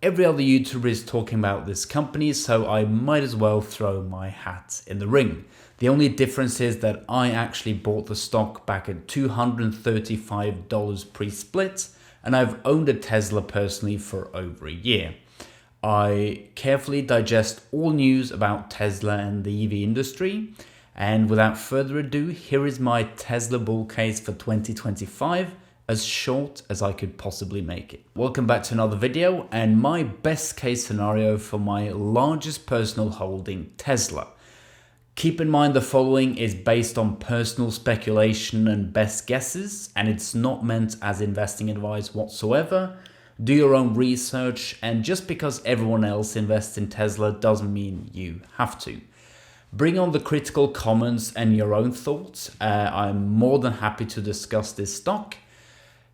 every other YouTuber is talking about this company, so I might as well throw my hat in the ring. The only difference is that I actually bought the stock back at $235 pre-split, and I've owned a Tesla personally for over a year. I carefully digest all news about Tesla and the EV industry, and without further ado, here is my Tesla bull case for 2025, as short as I could possibly make it. Welcome back to another video and my best case scenario for my largest personal holding, Tesla. Keep in mind the following is based on personal speculation and best guesses, and it's not meant as investing advice whatsoever. Do your own research, and just because everyone else invests in Tesla doesn't mean you have to. Bring on the critical comments and your own thoughts. I'm more than happy to discuss this stock.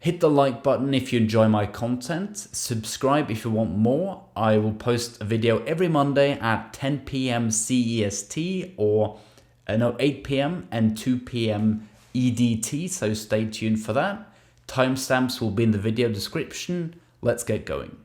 Hit the like button if you enjoy my content. Subscribe if you want more. I will post a video every Monday at 10 p.m. CEST or 8 p.m. and 2 p.m. EDT, so stay tuned for that. Timestamps will be in the video description. Let's get going.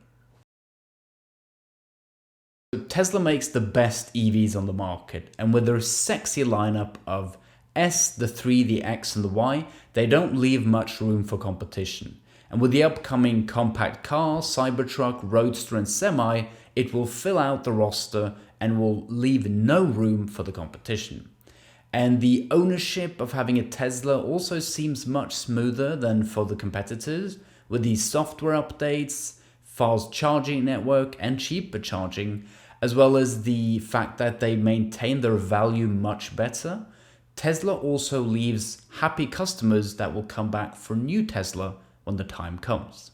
Tesla makes the best EVs on the market, and with their sexy lineup of S, the 3, the X and the Y, they don't leave much room for competition. And with the upcoming compact car, Cybertruck, Roadster and Semi, it will fill out the roster and will leave no room for the competition. And the ownership of having a Tesla also seems much smoother than for the competitors, with these software updates, fast charging network and cheaper charging, as well as the fact that they maintain their value much better. Tesla also leaves happy customers that will come back for new Tesla when the time comes.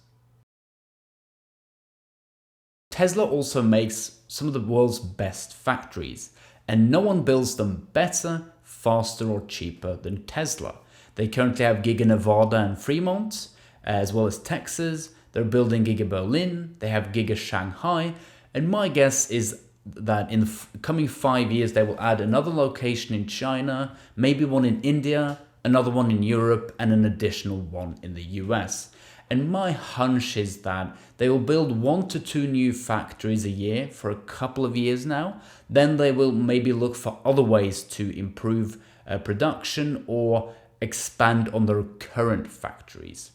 Tesla also makes some of the world's best factories, and no one builds them better, faster or cheaper than Tesla. They currently have Giga Nevada and Fremont, as well as Texas. They're building Giga Berlin, they have Giga Shanghai, and my guess is that in the coming 5 years they will add another location in China, maybe one in India, another one in Europe, and an additional one in the US. And my hunch is that they will build 1 to 2 new factories a year for a couple of years now. Then they will maybe look for other ways to improve production or expand on their current factories.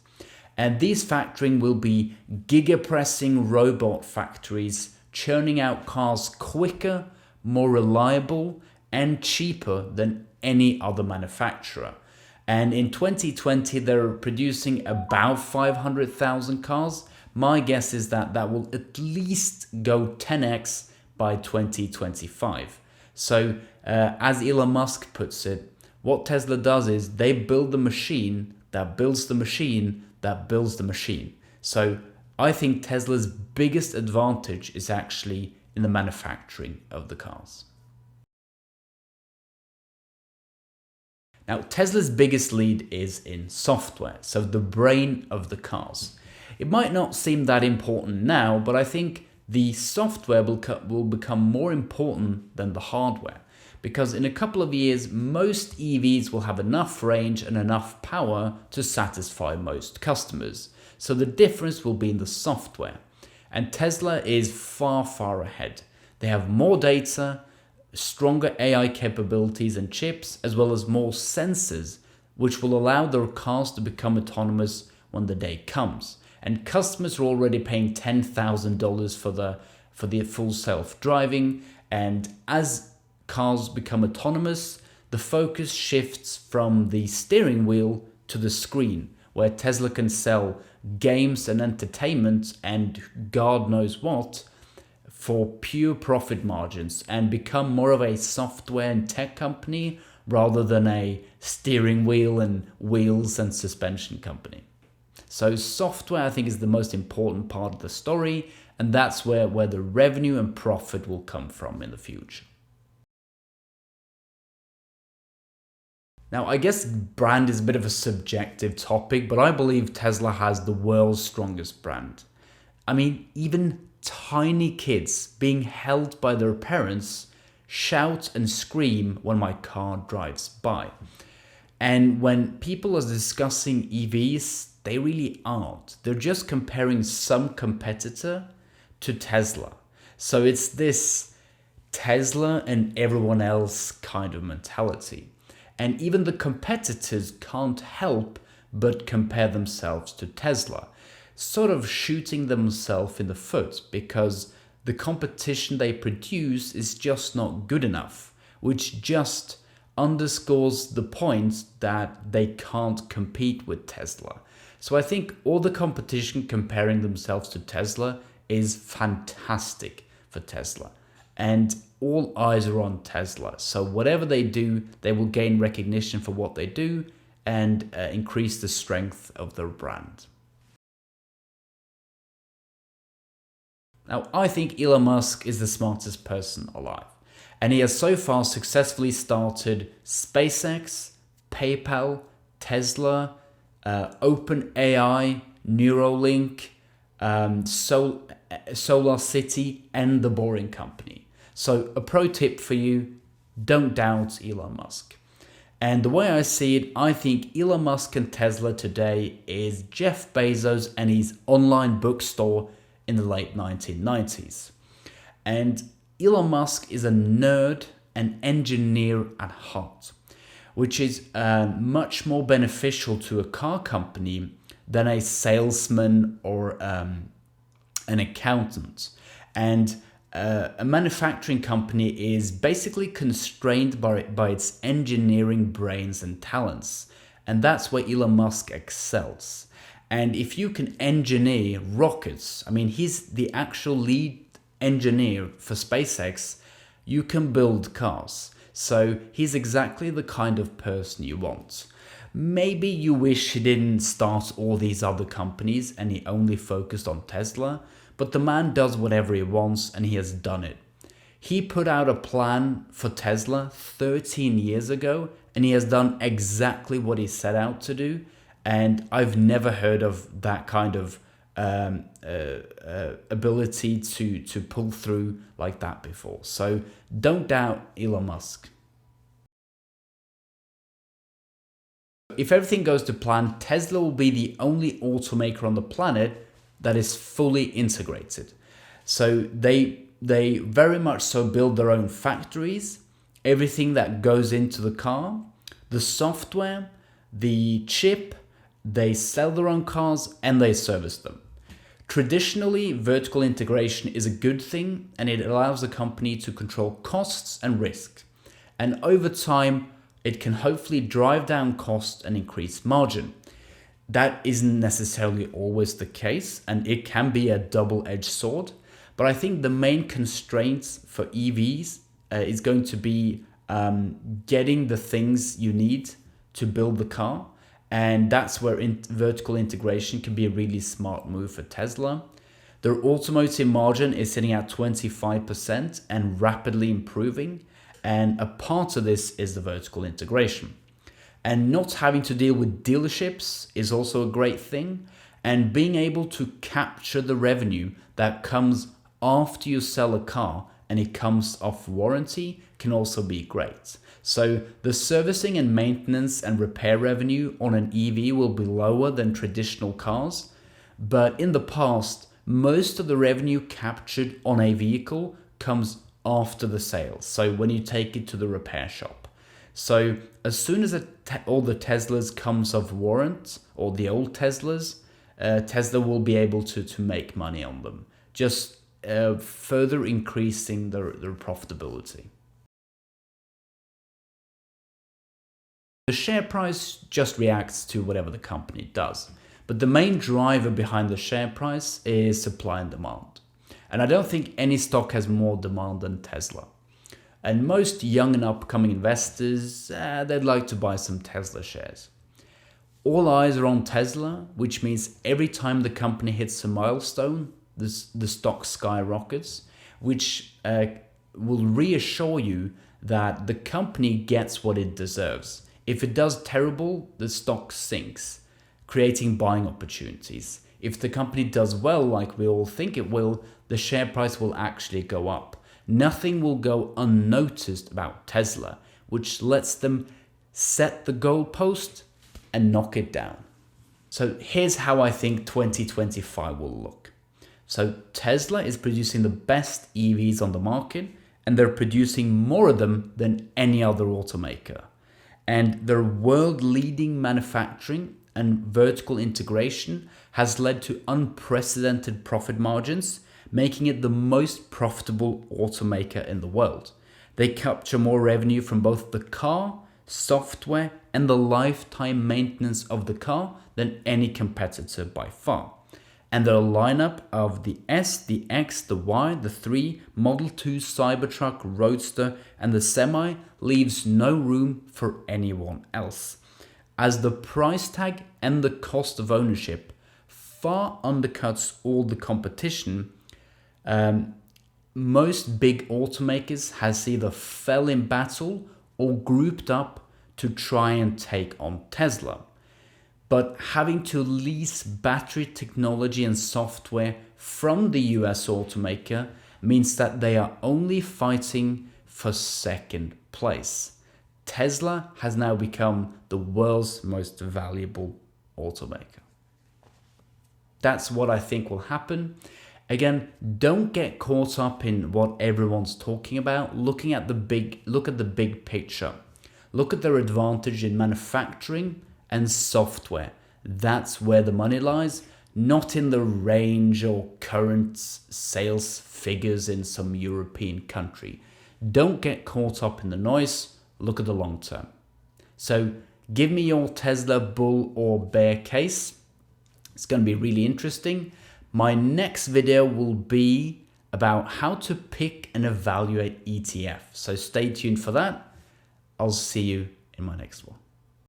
And these factories will be giga-pressing robot factories, churning out cars quicker, more reliable, and cheaper than any other manufacturer. And in 2020, they're producing about 500,000 cars. My guess is that that will at least go 10x by 2025. So as Elon Musk puts it, what Tesla does is they build the machine that builds the machine that builds the machine. So I think Tesla's biggest advantage is actually in the manufacturing of the cars. Now, Tesla's biggest lead is in software, so the brain of the cars. It might not seem that important now, but I think the software will become more important than the hardware. Because in a couple of years, most EVs will have enough range and enough power to satisfy most customers. So the difference will be in the software. And Tesla is far, far ahead. They have more data, stronger AI capabilities and chips, as well as more sensors, which will allow their cars to become autonomous when the day comes. And customers are already paying $10,000 for the full self-driving. And as cars become autonomous, the focus shifts from the steering wheel to the screen, where Tesla can sell games and entertainment and God knows what for pure profit margins and become more of a software and tech company rather than a steering wheel and wheels and suspension company. So software, I think, is the most important part of the story, and that's where the revenue and profit will come from in the future. Now, I guess brand is a bit of a subjective topic, but I believe Tesla has the world's strongest brand. I mean, even tiny kids being held by their parents shout and scream when my car drives by. And when people are discussing EVs, they really aren't. They're just comparing some competitor to Tesla. So it's this Tesla and everyone else kind of mentality. And even the competitors can't help but compare themselves to Tesla, sort of shooting themselves in the foot because the competition they produce is just not good enough, which just underscores the point that they can't compete with Tesla. So I think all the competition comparing themselves to Tesla is fantastic for Tesla. And all eyes are on Tesla. So whatever they do, they will gain recognition for what they do and increase the strength of their brand. Now, I think Elon Musk is the smartest person alive. And he has so far successfully started SpaceX, PayPal, Tesla, OpenAI, Neuralink, Solar City, and The Boring Company. So a pro tip for you, don't doubt Elon Musk. And the way I see it, I think Elon Musk and Tesla today is Jeff Bezos and his online bookstore in the late 1990s. And Elon Musk is a nerd and engineer at heart, which is much more beneficial to a car company than a salesman or an accountant. And a manufacturing company is basically constrained by its engineering brains and talents. And that's where Elon Musk excels. And if you can engineer rockets, I mean, he's the actual lead engineer for SpaceX, you can build cars. So he's exactly the kind of person you want. Maybe you wish he didn't start all these other companies and he only focused on Tesla, but the man does whatever he wants and he has done it. He put out a plan for Tesla 13 years ago and he has done exactly what he set out to do. And I've never heard of that kind of ability to pull through like that before. So don't doubt Elon Musk. If everything goes to plan, Tesla will be the only automaker on the planet that is fully integrated. So they very much so build their own factories, everything that goes into the car, the software, the chip, they sell their own cars and they service them. Traditionally, vertical integration is a good thing and it allows a company to control costs and risk. And over time, it can hopefully drive down costs and increase margin. That isn't necessarily always the case and it can be a double-edged sword. But I think the main constraints for EVs is going to be getting the things you need to build the car. And that's where vertical integration can be a really smart move for Tesla. Their automotive margin is sitting at 25% and rapidly improving. And a part of this is the vertical integration. And not having to deal with dealerships is also a great thing. And being able to capture the revenue that comes after you sell a car and it comes off warranty can also be great. So the servicing and maintenance and repair revenue on an EV will be lower than traditional cars. But in the past, most of the revenue captured on a vehicle comes after the sale. So when you take it to the repair shop. So as soon as all the Teslas comes off warrant, or the old Teslas, Tesla will be able to make money on them, just further increasing their profitability. The share price just reacts to whatever the company does. But the main driver behind the share price is supply and demand. And I don't think any stock has more demand than Tesla. And most young and upcoming investors, they'd like to buy some Tesla shares. All eyes are on Tesla, which means every time the company hits a milestone, the stock skyrockets, which will reassure you that the company gets what it deserves. If it does terrible, the stock sinks, creating buying opportunities. If the company does well, like we all think it will, the share price will actually go up. Nothing will go unnoticed about Tesla, which lets them set the goalpost and knock it down. So here's how I think 2025 will look. So Tesla is producing the best EVs on the market, and they're producing more of them than any other automaker. And their world-leading manufacturing and vertical integration has led to unprecedented profit margins, making it the most profitable automaker in the world. They capture more revenue from both the car, software, and the lifetime maintenance of the car than any competitor by far. And their lineup of the S, the X, the Y, the 3, Model 2, Cybertruck, Roadster, and the Semi leaves no room for anyone else, as the price tag and the cost of ownership far undercuts all the competition. Most big automakers has either fell in battle or grouped up to try and take on Tesla. But having to lease battery technology and software from the US automaker means that they are only fighting for second place. Tesla has now become the world's most valuable automaker. That's what I think will happen. Again, don't get caught up in what everyone's talking about. Look at the big picture. Look at their advantage in manufacturing and software. That's where the money lies, not in the range or current sales figures in some European country. Don't get caught up in the noise. Look at the long term. So give me your Tesla bull or bear case. It's going to be really interesting. My next video will be about how to pick and evaluate ETF. So stay tuned for that. I'll see you in my next one.